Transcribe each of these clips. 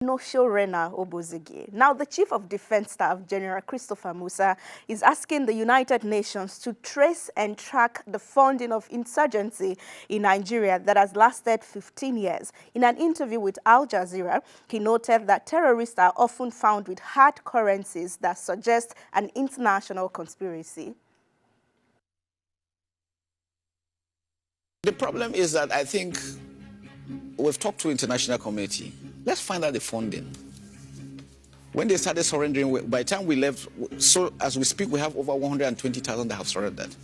Onoshiorena Obozeghie. Now, the Chief of Defense Staff, General Christopher Musa, is asking the United Nations to trace and track the funding of insurgency in Nigeria that has lasted 15 years. In an interview with Al Jazeera, he noted that terrorists are often found with hard currencies that suggest an international conspiracy. The problem is that I think we've talked to international community. Let's find out the funding. When they started surrendering, by the time we left, so as we speak, we have over 120,000 that have surrendered.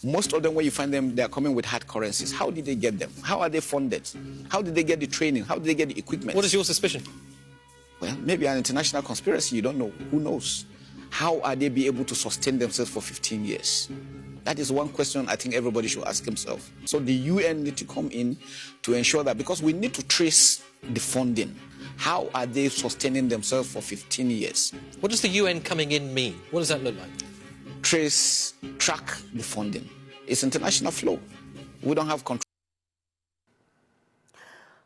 Most of them, when you find them, they're coming with hard currencies. How did they get them? How are they funded? How did they get the training? How did they get the equipment? What is your suspicion? Well, maybe an international conspiracy. You don't know. Who knows? How are they be able to sustain themselves for 15 years? That is one question I think everybody should ask himself. So the UN need to come in to ensure that, because we need to trace the funding. How are they sustaining themselves for 15 years? What does the UN coming in mean? What does that look like? Trace, track the funding. It's international flow. We don't have control.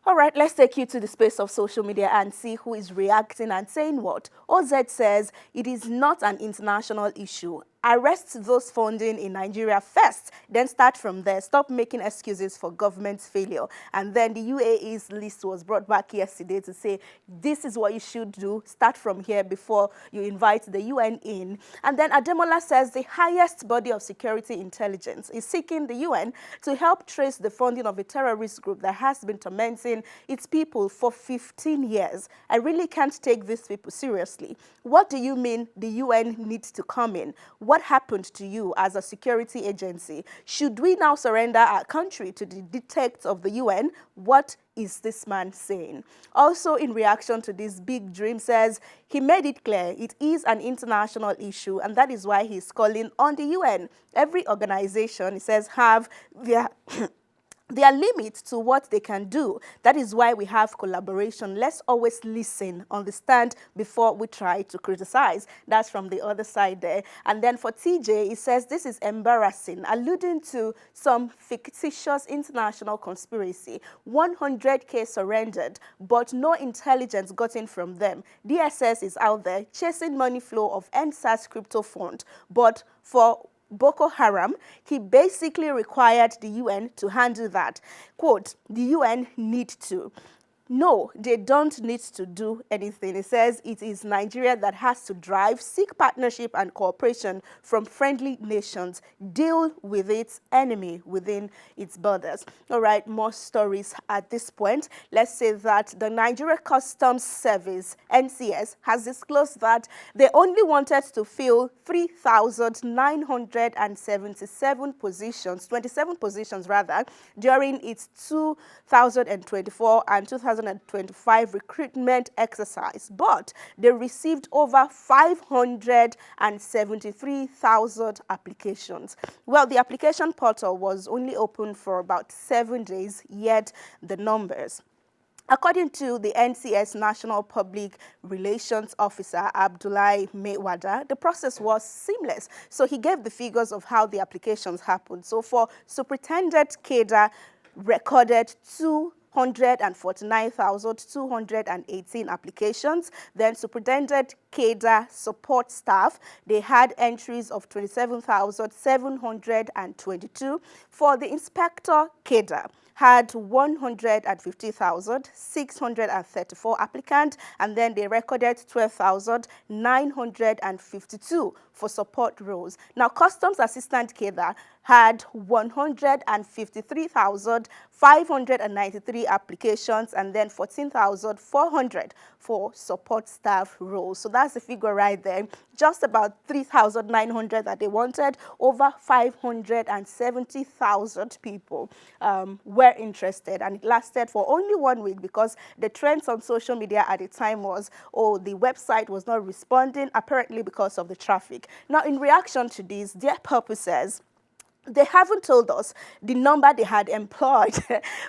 All right, let's take you to the space of social media and see who is reacting and saying what. OZ says it is not an international issue. Arrest those funding in Nigeria first, then start from there. Stop making excuses for government failure. And then the UAE's list was brought back yesterday to say, this is what you should do. Start from here before you invite the UN in. And then Ademola says the highest body of security intelligence is seeking the UN to help trace the funding of a terrorist group that has been tormenting its people for 15 years. I really can't take these people seriously. What do you mean the UN needs to come in? What happened to you as a security agency? Should we now surrender our country to the dictates of the UN? What is this man saying? Also, in reaction to this, Big Dream says he made it clear it is an international issue, and that is why he's calling on the UN. Every organization, he says, have their there are limits to what they can do. That is why we have collaboration. Let's always listen, understand before we try to criticize. That's from the other side there. And then for TJ, it says this is embarrassing, alluding to some fictitious international conspiracy. 100K surrendered, but no intelligence gotten from them. DSS is out there chasing money flow of NSAS crypto fund, but for Boko Haram, he basically required the UN to handle that. Quote, the UN need to. No, they don't need to do anything. It says it is Nigeria that has to drive, seek partnership and cooperation from friendly nations, deal with its enemy within its borders. All right, more stories at this point. Let's say that the Nigeria Customs Service, NCS, has disclosed that they only wanted to fill 3,977 positions, 27 positions rather, during its 2024 and 2025 recruitment exercise, but they received over 573,000 applications. Well, the application portal was only open for about 7 days, yet the numbers. According to the NCS National Public Relations Officer, Abdullahi Mewada, the process was seamless. So he gave the figures of how the applications happened. So for Superintendent Keda, recorded 249,218 applications. Then Superintendent Keda support staff, they had entries of 27,722. For the Inspector Keda, had 150,634 applicants, and then they recorded 12,952 for support roles. Now, Customs Assistant Keda had 153,593 applications, and then 14,400 for support staff roles. So that's the figure right there. Just about 3,900 that they wanted. Over 570,000 people were interested, and it lasted for only 1 week because the trends on social media at the time was, oh, the website was not responding, apparently because of the traffic. Now, in reaction to this, their purpose says, They haven't told us the number they had employed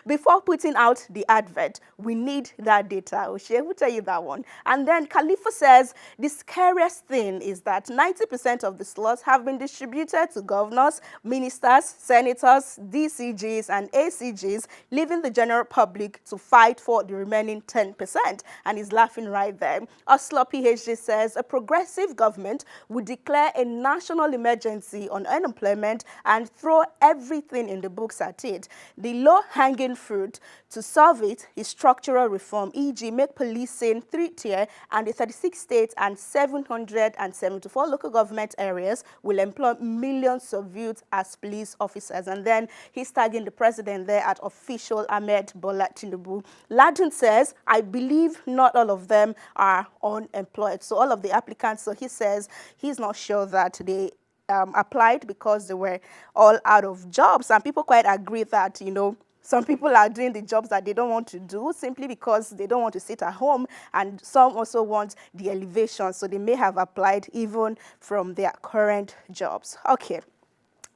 before putting out the advert. We need that data. Oshe will tell you that one. And then Khalifa says the scariest thing is that 90% of the slots have been distributed to governors, ministers, senators, DCGs, and ACGs, leaving the general public to fight for the remaining 10%. And he's laughing right there. Oslo PhD says a progressive government would declare a national emergency on unemployment and throw everything in the books at it. The low-hanging fruit to solve it is structural reform, e.g. make policing 3-tier, and the 36 states and 774 local government areas will employ millions of youth as police officers. And then he's tagging the president there at official Ahmed Bola Tinubu. Ladun says, I believe not all of them are unemployed. So all of the applicants, so he says he's not sure that they applied because they were all out of jobs. And people quite agree that, you know, some people are doing the jobs that they don't want to do simply because they don't want to sit at home, and some also want the elevation, so they may have applied even from their current jobs. Okay,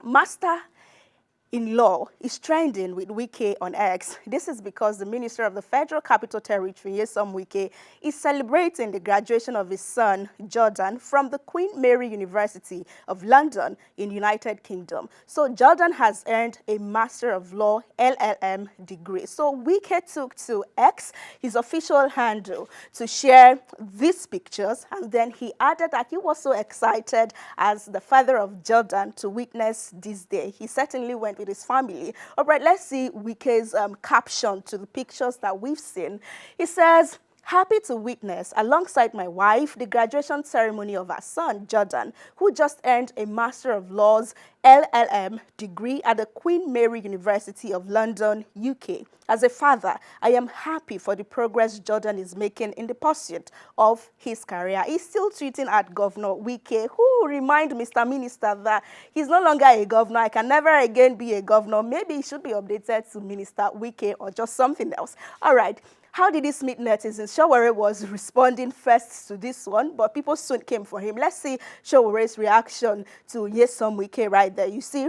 Master-in-law is trending with Wike on X. This is because the Minister of the Federal Capital Territory, Nyesom Wike, is celebrating the graduation of his son, Jordan, from the Queen Mary University of London in United Kingdom. So Jordan has earned a Master of Law LLM degree. So Wike took to X, his official handle, to share these pictures, and then he added that he was so excited as the father of Jordan to witness this day. He certainly went with his family. All right, let's see Wike's caption to the pictures that we've seen. He says, happy to witness, alongside my wife, the graduation ceremony of our son, Jordan, who just earned a Master of Laws LLM degree at the Queen Mary University of London, UK. As a father, I am happy for the progress Jordan is making in the pursuit of his career. He's still tweeting at Governor Wike, who remind Mr. Minister that he's no longer a governor. I can never again be a governor. Maybe he should be updated to Minister Wike or just something else. All right. How did he meet netizens? Showore was responding first to this one, but people soon came for him. Let's see Showore's reaction to Nyesom Wike right there. You see,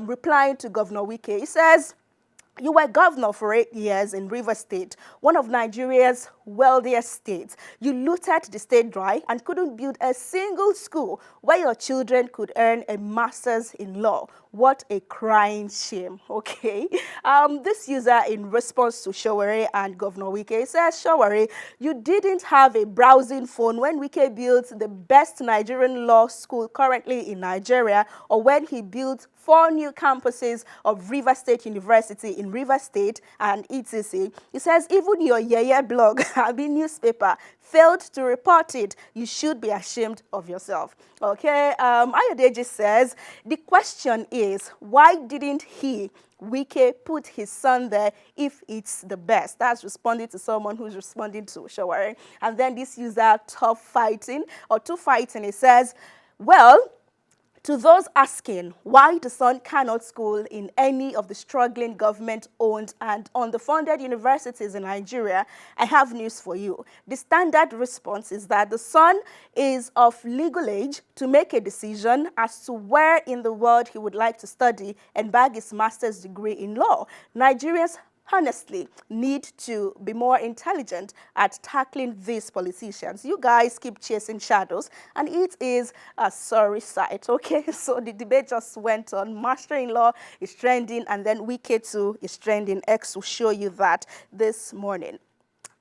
replying to Governor Wike, he says, you were governor for 8 years in Rivers State, one of Nigeria's wealthiest states. You looted the state dry and couldn't build a single school where your children could earn a master's in law. What a crying shame, okay? This user, in response to Showore and Governor Wike, says, Showore, you didn't have a browsing phone when Wike built the best Nigerian law school currently in Nigeria, or when he built 4 new campuses of Rivers State University in Rivers State and etc. He says, even your Yeye blog, Abi newspaper, failed to report it. You should be ashamed of yourself. Okay, Ayodeji says, the question is, why didn't he, Wike, put his son there if it's the best? That's responding to someone who's responding to Showore. And then this user, Two Fighting, he says, well, to those asking why the son cannot school in any of the struggling government-owned and underfunded universities in Nigeria, I have news for you. The standard response is that the son is of legal age to make a decision as to where in the world he would like to study and bag his master's degree in law. Nigerians honestly need to be more intelligent at tackling these politicians. You guys keep chasing shadows, and it is a sorry sight, okay? So the debate just went on. Master-in-law is trending, and then Wike too is trending. X will show you that this morning.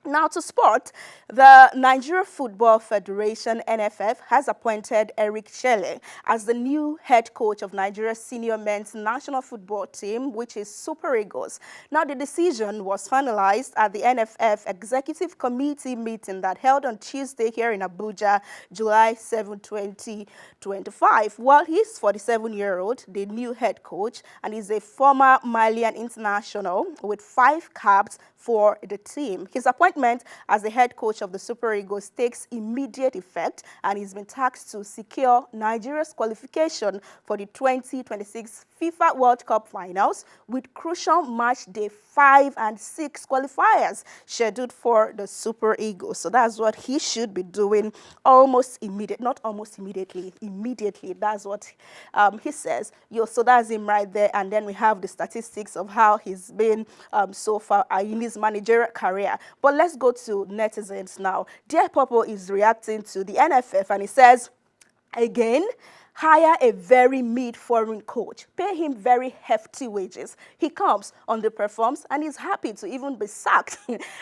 Now to sport, the Nigeria Football Federation, NFF, has appointed Eric Shelley as the new head coach of Nigeria's senior men's national football team, which is Super Eagles. Now the decision was finalized at the NFF Executive Committee meeting that held on Tuesday here in Abuja, July 7, 2025. While he's 47-year-old, the new head coach, and is a former Malian international with 5 caps for the team. His appointment appointment as the head coach of the Super Eagles takes immediate effect, and he's been tasked to secure Nigeria's qualification for the 2026 FIFA World Cup finals, with crucial match day 5 and 6 qualifiers scheduled for the Super Eagles. So that's what he should be doing almost immediately, not almost immediately, immediately. That's what he says. So that's him right there. And then we have the statistics of how he's been so far in his managerial career. But let's go to netizens now. Dear Popo is reacting to the NFF, and he says, again, hire a very mid-foreign coach. Pay him very hefty wages. He comes, underperforms, and is happy to even be sacked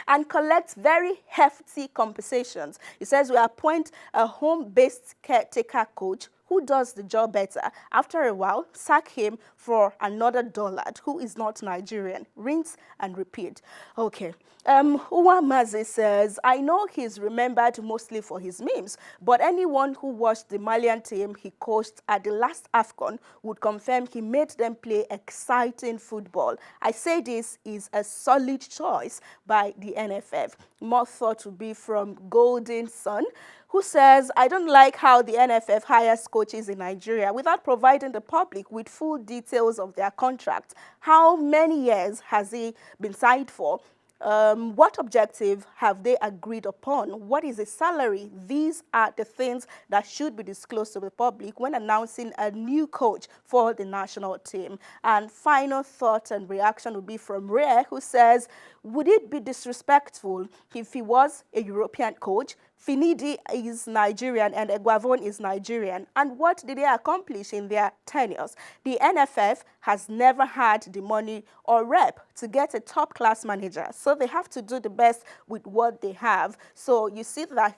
and collects very hefty compensations. He says we appoint a home-based caretaker coach who does the job better. After a while, sack him for another dullard who is not Nigerian. Rinse and repeat. Okay. Uwamazi says, I know he's remembered mostly for his memes, but anyone who watched the Malian team he coached at the last AFCON would confirm he made them play exciting football. I say this is a solid choice by the NFF. More thought would be from Golden Sun, who says, I don't like how the NFF hires coaches in Nigeria without providing the public with full details of their contract. How many years has he been signed for? What objective have they agreed upon? What is the salary? These are the things that should be disclosed to the public when announcing a new coach for the national team. And final thought and reaction would be from Rhea, who says, would it be disrespectful if he was a European coach? Finidi is Nigerian and Eguavon is Nigerian. And what did they accomplish in their tenures? The NFF has never had the money or rep to get a top-class manager, so they have to do the best with what they have. So you see that